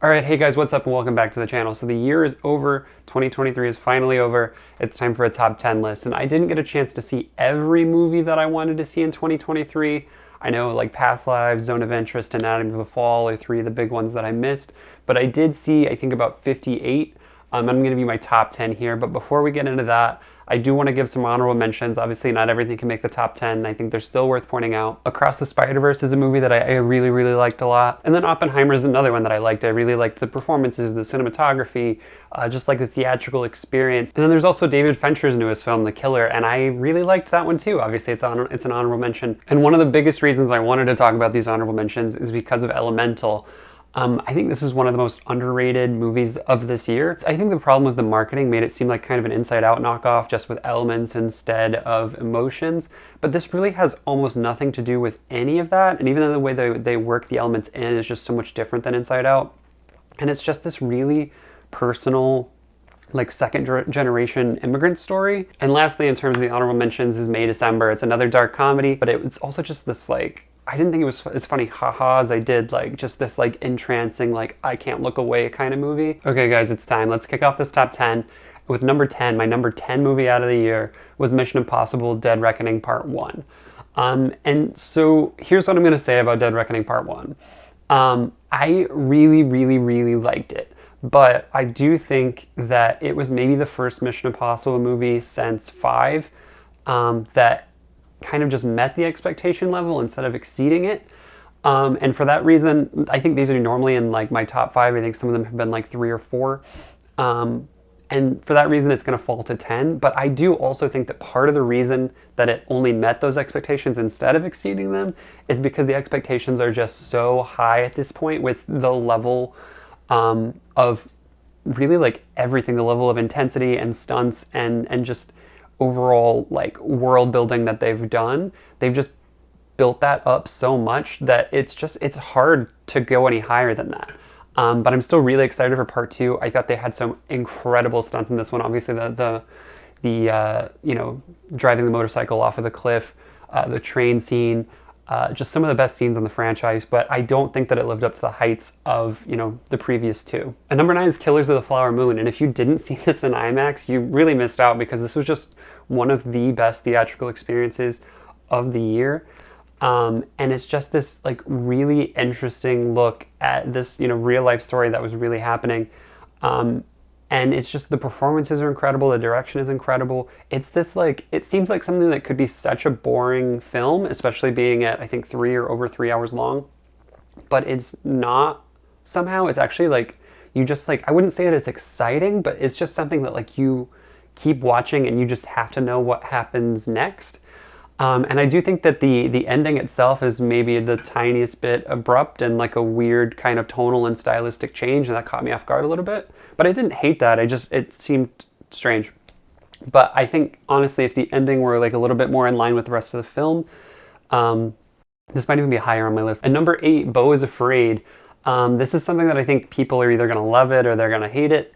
All right, hey guys, what's up and welcome back to the channel. So the year is over, 2023 is finally over. It's time for a top 10 list. And I didn't get a chance to see every movie that I wanted to see in 2023. I know like Past Lives, Zone of Interest, and Anatomy of a Fall are three of the big ones that I missed. But I did see, I think, about 58. I'm going to give you my top 10 here. But before we get into that, I do want to give some honorable mentions. Obviously, not everything can make the top 10. I think they're still worth pointing out. Across the Spiderverse is a movie that I really, really liked a lot. And then Oppenheimer is another one that I liked. I really liked the performances, the cinematography, just like the theatrical experience. And then there's also David Fincher's newest film, The Killer, and I really liked that one too. Obviously, it's an honorable mention. And one of the biggest reasons I wanted to talk about these honorable mentions is because of Elemental. I think this is one of the most underrated movies of this year. I think the problem was the marketing made it seem like kind of an Inside Out knockoff, just with elements instead of emotions. But this really has almost nothing to do with any of that. And even though the way they work the elements in is just so much different than Inside Out. And it's just this really personal, like second generation immigrant story. And lastly, in terms of the honorable mentions, is May December. It's another dark comedy, but it's also just this like, I didn't think it was as funny haha as I did like just this like entrancing like I can't look away kind of movie. Okay guys, it's time. Let's kick off this top 10 with number 10. My number 10 movie out of the year was Mission Impossible Dead Reckoning Part 1. And so here's what I'm going to say about Dead Reckoning Part 1. I really, really, really liked it. But I do think that it was maybe the first Mission Impossible movie since 5 that kind of just met the expectation level instead of exceeding it. And for that reason, I think these are normally in like my top 5. I think some of them have been like 3 or 4. And for that reason, it's going to fall to 10. But I do also think that part of the reason that it only met those expectations instead of exceeding them is because the expectations are just so high at this point with the level of really like everything, the level of intensity and stunts and just overall like world building that they've done. They've just built that up so much that it's hard to go any higher than that. But I'm still really excited for part 2. I thought they had some incredible stunts in this one. Obviously the driving the motorcycle off of the cliff, the train scene, just some of the best scenes in the franchise, but I don't think that it lived up to the heights of, the previous 2. And number 9 is Killers of the Flower Moon. And if you didn't see this in IMAX, you really missed out because this was just one of the best theatrical experiences of the year. And it's just this like really interesting look at this, real life story that was really happening. And it's just the performances are incredible. The direction is incredible. It's this like, it seems like something that could be such a boring film, especially being at, I think, 3 or over 3 hours long. But it's not somehow. It's actually like, you just like, I wouldn't say that it's exciting, but it's just something that like you keep watching and you just have to know what happens next. And I do think that the ending itself is maybe the tiniest bit abrupt and like a weird kind of tonal and stylistic change, and that caught me off guard a little bit. But I didn't hate that. It seemed strange. But I think honestly, if the ending were like a little bit more in line with the rest of the film, this might even be higher on my list. And number 8, Beau Is Afraid. This is something that I think people are either going to love it or they're going to hate it.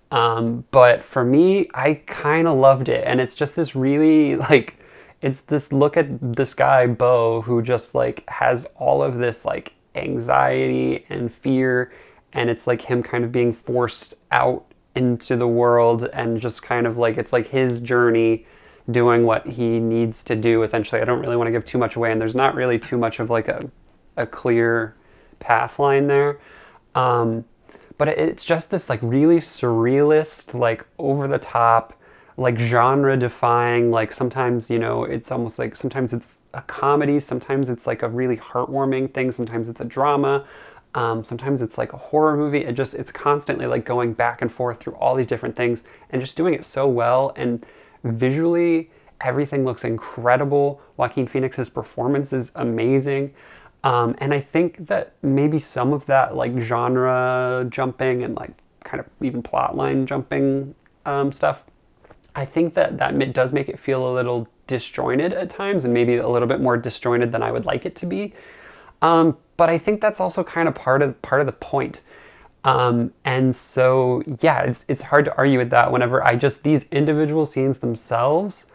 But for me, I kind of loved it, and it's just this really like. It's this look at this guy, Beau, who just like has all of this like anxiety and fear, and it's like him kind of being forced out into the world and just kind of like, it's like his journey doing what he needs to do essentially. I don't really want to give too much away, and there's not really too much of like a clear path line there. But it's just this like really surrealist, like over the top, like genre defying, like sometimes, it's almost like sometimes it's a comedy, sometimes it's like a really heartwarming thing, sometimes it's a drama, sometimes it's like a horror movie. It's constantly like going back and forth through all these different things and just doing it so well. And visually, everything looks incredible. Joaquin Phoenix's performance is amazing. And I think that maybe some of that like genre jumping and like kind of even plotline jumping stuff, I think that does make it feel a little disjointed at times, and maybe a little bit more disjointed than I would like it to be. But I think that's also kind of part of the point. And so, yeah, it's hard to argue with that whenever these individual scenes themselves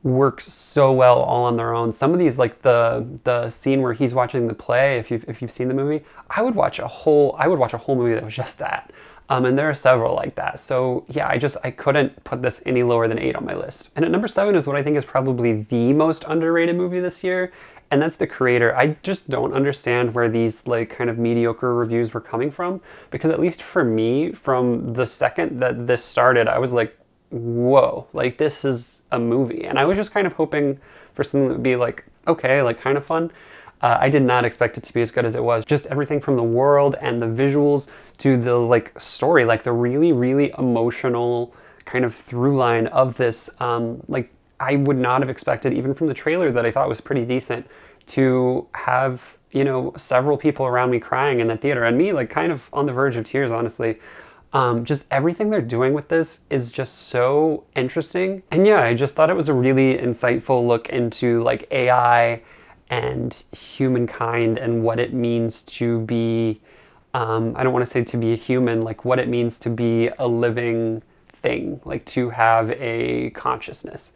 works so well all on their own. Some of these, like the scene where he's watching the play, if you've seen the movie, I would watch a whole movie that was just that. And there are several like that. So yeah, I couldn't put this any lower than 8 on my list. And at number 7 is what I think is probably the most underrated movie this year, and that's The Creator. I just don't understand where these like kind of mediocre reviews were coming from, because at least for me, from the second that this started, I was like, whoa, like this is a movie. And I was just kind of hoping for something that would be like, okay, like kind of fun. I did not expect it to be as good as it was. Just everything from the world and the visuals to the like story, like the really, really emotional kind of through line of this. Like I would not have expected, even from the trailer that I thought was pretty decent, to have, you know, several people around me crying in the theater, and me like kind of on the verge of tears, honestly. Just everything they're doing with this is just so interesting. And yeah, I just thought it was a really insightful look into like AI and humankind and what it means to be, I don't want to say to be a human, like what it means to be a living thing, like to have a consciousness.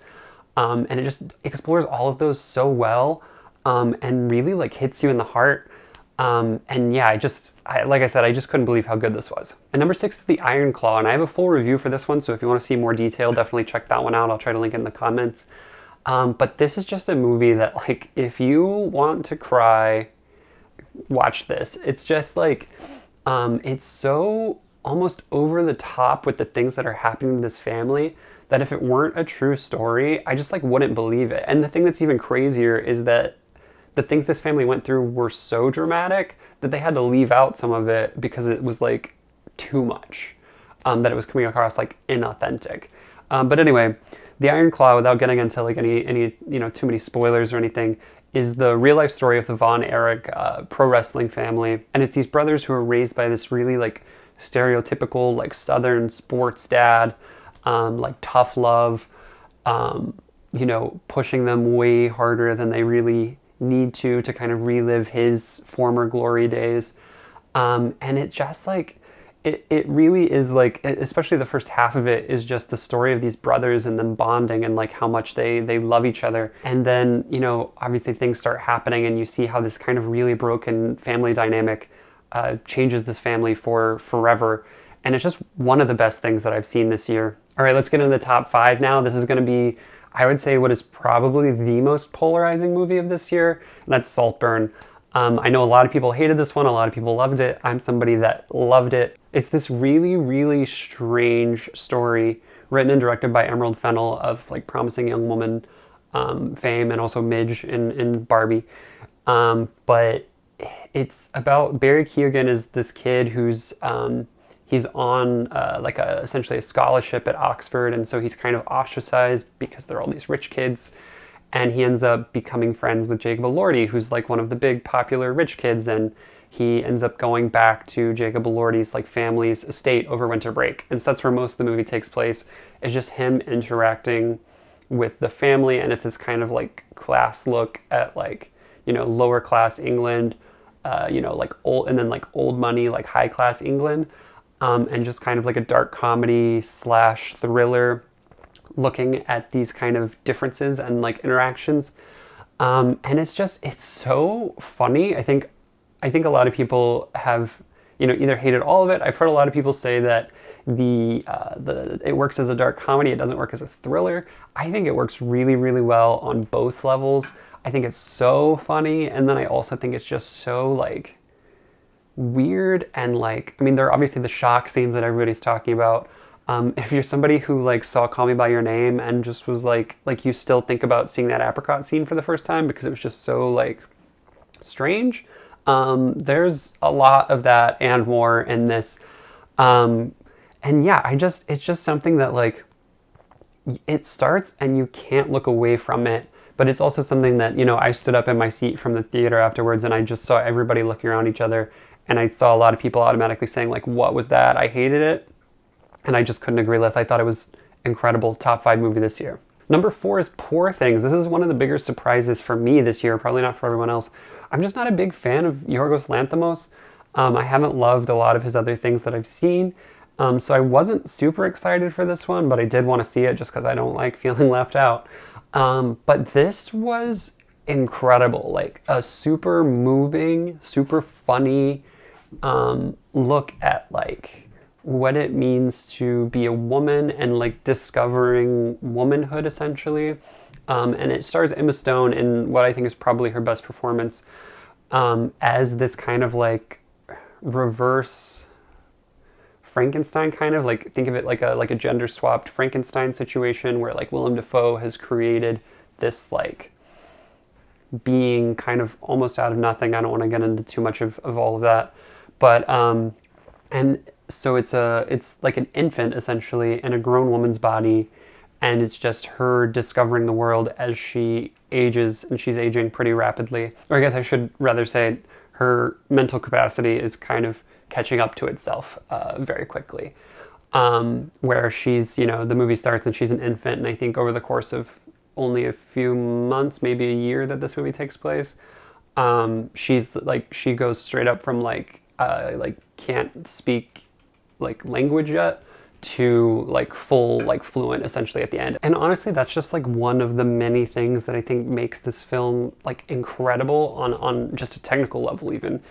And it just explores all of those so well, and really like hits you in the heart. And yeah, like I said, I just couldn't believe how good this was. And number 6 is The Iron Claw, and I have a full review for this one, so if you want to see more detail, definitely check that one out. I'll try to link it in the comments. But this is just a movie that, like, if you want to cry, watch this. It's just like, it's so almost over the top with the things that are happening to this family that if it weren't a true story, I just like wouldn't believe it. And the thing that's even crazier is that the things this family went through were so dramatic that they had to leave out some of it because it was like too much, that it was coming across like inauthentic. But anyway, The Iron Claw, without getting into like any you know, too many spoilers or anything, is the real life story of the Von Erich pro wrestling family. And it's these brothers who are raised by this really like stereotypical like Southern sports dad, like tough love, you know, pushing them way harder than they really need to kind of relive his former glory days. And it just like, it really is like, especially the first half of it is just the story of these brothers and them bonding and like how much they love each other. And then, you know, obviously things start happening and you see how this kind of really broken family dynamic changes this family for forever. And it's just one of the best things that I've seen this year. All right, let's get into the top 5 now. This is going to be, I would say, what is probably the most polarizing movie of this year, and that's Saltburn. I know a lot of people hated this one, a lot of people loved it. I'm somebody that loved it. It's this really, really strange story written and directed by Emerald Fennell of like Promising Young Woman fame, and also Midge in Barbie. But it's about Barry Keoghan is this kid who's he's on like essentially a scholarship at Oxford, and so he's kind of ostracized because there are all these rich kids, and he ends up becoming friends with Jacob Elordi, who's like one of the big popular rich kids, and he ends up going back to Jacob Elordi's like family's estate over winter break. And so that's where most of the movie takes place, is just him interacting with the family, and it's this kind of like class look at like, you know, lower class England, you know, like old, and then like old money, like high class England. And just kind of like a dark comedy / thriller looking at these kind of differences and like interactions. And it's so funny. I think a lot of people have, you know, either hated all of it. I've heard a lot of people say that it works as a dark comedy, it doesn't work as a thriller. I think it works really, really well on both levels. I think it's so funny, and then I also think it's just so like weird, and like, I mean, there are obviously the shock scenes that everybody's talking about. If you're somebody who like saw Call Me By Your Name and just was like you still think about seeing that apricot scene for the first time because it was just so like strange, there's a lot of that and more in this. And yeah, it's just something that like, it starts and you can't look away from it. But it's also something that, you know, I stood up in my seat from the theater afterwards and I just saw everybody looking around each other, and I saw a lot of people automatically saying like, what was that? I hated it. And I just couldn't agree less. I thought it was incredible. Top 5 movie this year. Number 4 is Poor Things. This is one of the bigger surprises for me this year, probably not for everyone else. I'm just not a big fan of Yorgos Lanthimos. I haven't loved a lot of his other things that I've seen. So I wasn't super excited for this one, but I did want to see it just because I don't like feeling left out. But this was incredible, like a super moving, super funny look at like what it means to be a woman and like discovering womanhood essentially. And it stars Emma Stone in what I think is probably her best performance, as this kind of like reverse Frankenstein, kind of like, think of it like a gender swapped Frankenstein situation where like Willem Dafoe has created this like being kind of almost out of nothing. I don't want to get into too much of all of that, but and so it's like an infant essentially in a grown woman's body, and it's just her discovering the world as she ages, and she's aging pretty rapidly. Or I guess I should rather say her mental capacity is kind of catching up to itself very quickly. Where she's, the movie starts and she's an infant, and I think over the course of only a few months, maybe a year that this movie takes place, she's like, she goes straight up from like can't speak like language yet to like full like fluent essentially at the end. And honestly, that's just like one of the many things that I think makes this film like incredible on just a technical level even,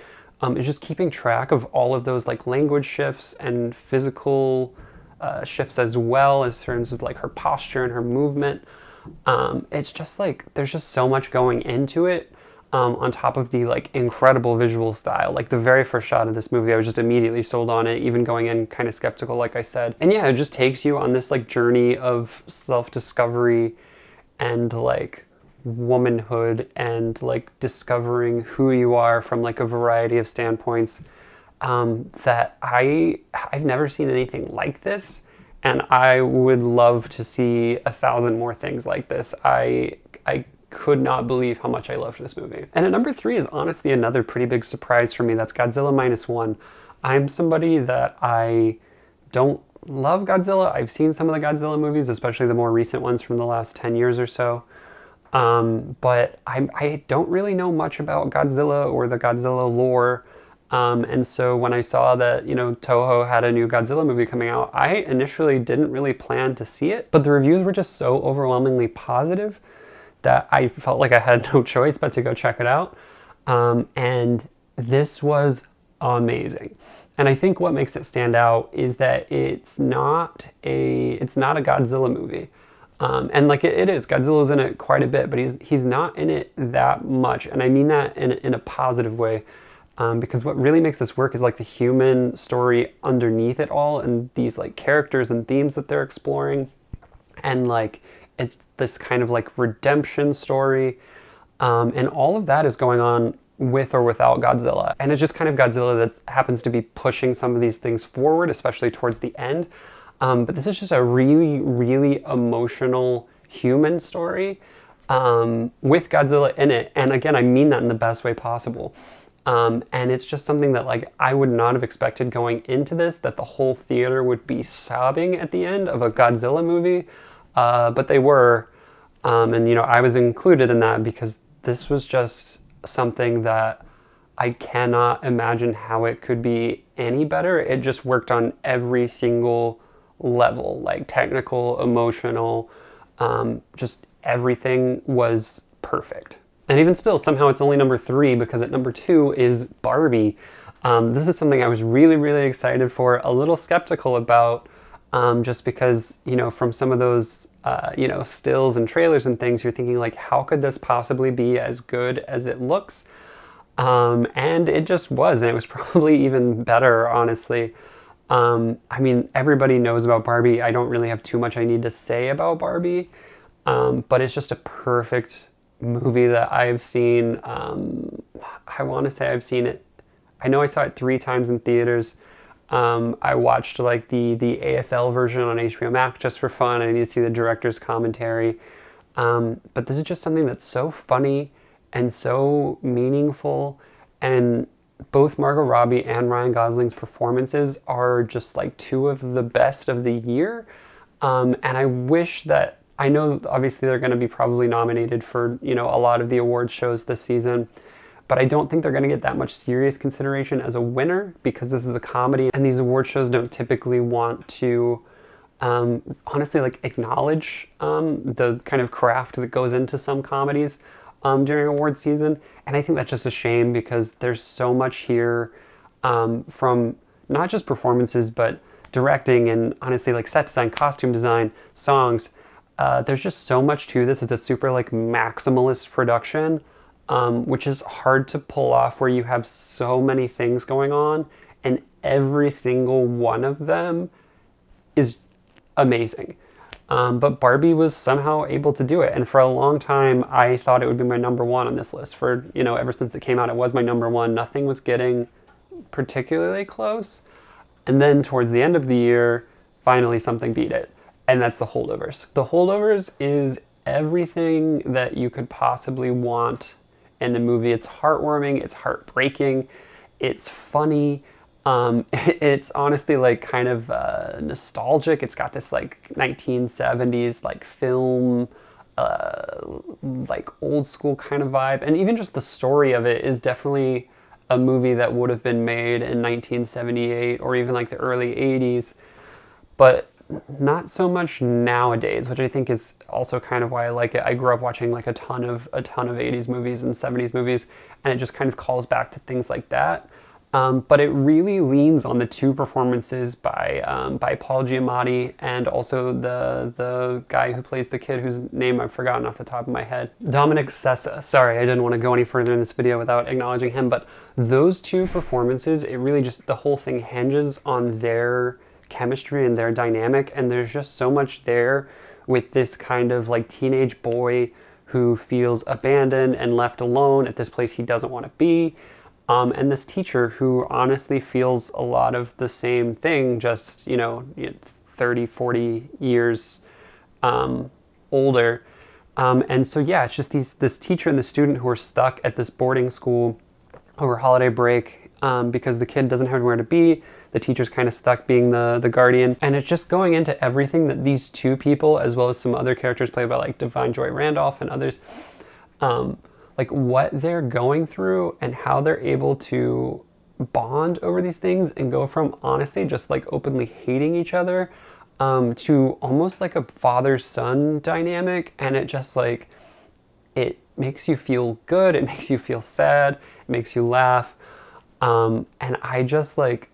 is just keeping track of all of those like language shifts and physical shifts as well, as terms of like her posture and her movement. It's just like there's just so much going into it, on top of the like incredible visual style. Like the very first shot of this movie, I was just immediately sold on it, even going in kind of skeptical, like I said. And yeah, it just takes you on this like journey of self-discovery and like womanhood and like discovering who you are from like a variety of standpoints, that I've never seen anything like this. And I would love to see 1,000 more things like this. I could not believe how much I loved this movie. And at number 3 is honestly another pretty big surprise for me. That's Godzilla Minus One. I'm somebody that I don't love Godzilla. I've seen some of the Godzilla movies, especially the more recent ones from the last 10 years or so. But I don't really know much about Godzilla or the Godzilla lore. And so when I saw that, Toho had a new Godzilla movie coming out, I initially didn't really plan to see it, but the reviews were just so overwhelmingly positive that I felt like I had no choice but to go check it out. And this was amazing. And I think what makes it stand out is that it's not a Godzilla movie. And like it is, Godzilla's in it quite a bit, but he's not in it that much. And I mean that in a positive way. Because what really makes this work is like the human story underneath it all, and these like characters and themes that they're exploring. And like, it's this kind of like redemption story. And all of that is going on with or without Godzilla. And it's just kind of Godzilla that happens to be pushing some of these things forward, especially towards the end. But this is just a really, really emotional human story, with Godzilla in it. And again, I mean that in the best way possible. And it's just something that like I would not have expected going into this, that the whole theater would be sobbing at the end of a Godzilla movie. But they were, and I was included in that because this was just something that I cannot imagine how it could be any better. It just worked on every single level, like technical, emotional, just everything was perfect. And even still, somehow it's only number 3, because at number 2 is Barbie. This is something I was really, really excited for, a little skeptical about, just because, from some of those, stills and trailers and things, you're thinking like, how could this possibly be as good as it looks? And it just was, and it was probably even better, honestly. I mean, everybody knows about Barbie. I don't really have too much I need to say about Barbie, but it's just a perfect movie that I've seen. I want to say I've seen it. I know I saw it 3 times in theaters. I watched like the ASL version on HBO Max just for fun. I need to see the director's commentary. But this is just something that's so funny and so meaningful, and both Margot Robbie and Ryan Gosling's performances are just like 2 of the best of the year. And I wish that, I know obviously they're going to be probably nominated for, a lot of the award shows this season, but I don't think they're going to get that much serious consideration as a winner, because this is a comedy and these award shows don't typically want to honestly like acknowledge the kind of craft that goes into some comedies during award season. And I think that's just a shame because there's so much here from not just performances, but directing and honestly like set design, costume design, songs. There's just so much to this. It's a super like maximalist production, which is hard to pull off where you have so many things going on and every single one of them is amazing. But Barbie was somehow able to do it. And for a long time, I thought it would be my number one on this list. For, you know, ever since it came out, it was my number one. Nothing was getting particularly close. And then towards the end of the year, finally something beat it. And that's The Holdovers. The Holdovers is everything that you could possibly want in a movie. It's heartwarming, it's heartbreaking, it's funny. It's honestly like kind of nostalgic. It's got this like 1970s like film, like old school kind of vibe. And even just the story of it is definitely a movie that would have been made in 1978 or even like the early 80s. But not so much nowadays, which I think is also kind of why I like it. I grew up watching like a ton of 80s movies and 70s movies, and it just kind of calls back to things like that. But it really leans on the two performances by Paul Giamatti and also the guy who plays the kid whose name I've forgotten off the top of my head. Dominic Sessa. Sorry, I didn't want to go any further in this video without acknowledging him, but those two performances, it really just, the whole thing hinges on their chemistry and their dynamic, and there's just so much there with this kind of like teenage boy who feels abandoned and left alone at this place he doesn't want to be. And this teacher who honestly feels a lot of the same thing, just, 30, 40 years older. And so, yeah, it's just this teacher and the student who are stuck at this boarding school over holiday break because the kid doesn't have anywhere to be. The teacher's kind of stuck being the guardian. And it's just going into everything that these two people, as well as some other characters played by like Divine Joy Randolph and others, like what they're going through and how they're able to bond over these things and go from honestly just like openly hating each other to almost like a father-son dynamic. And it just like, it makes you feel good, it makes you feel sad, it makes you laugh. And I just like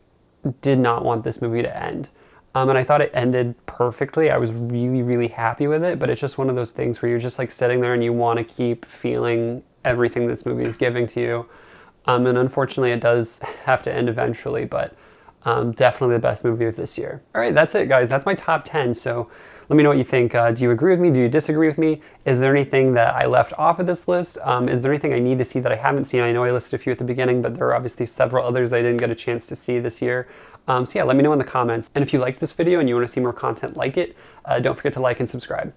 did not want this movie to end. And I thought it ended perfectly. I was really, really happy with it, but it's just one of those things where you're just like sitting there and you want to keep feeling everything this movie is giving to you. And unfortunately it does have to end eventually, but definitely the best movie of this year. All right, that's it, guys. That's my top 10. So let me know what you think. Do you agree with me? Do you disagree with me? Is there anything that I left off of this list? Is there anything I need to see that I haven't seen? I know I listed a few at the beginning, but there are obviously several others I didn't get a chance to see this year. So yeah, let me know in the comments. And if you like this video and you want to see more content like it, don't forget to like and subscribe.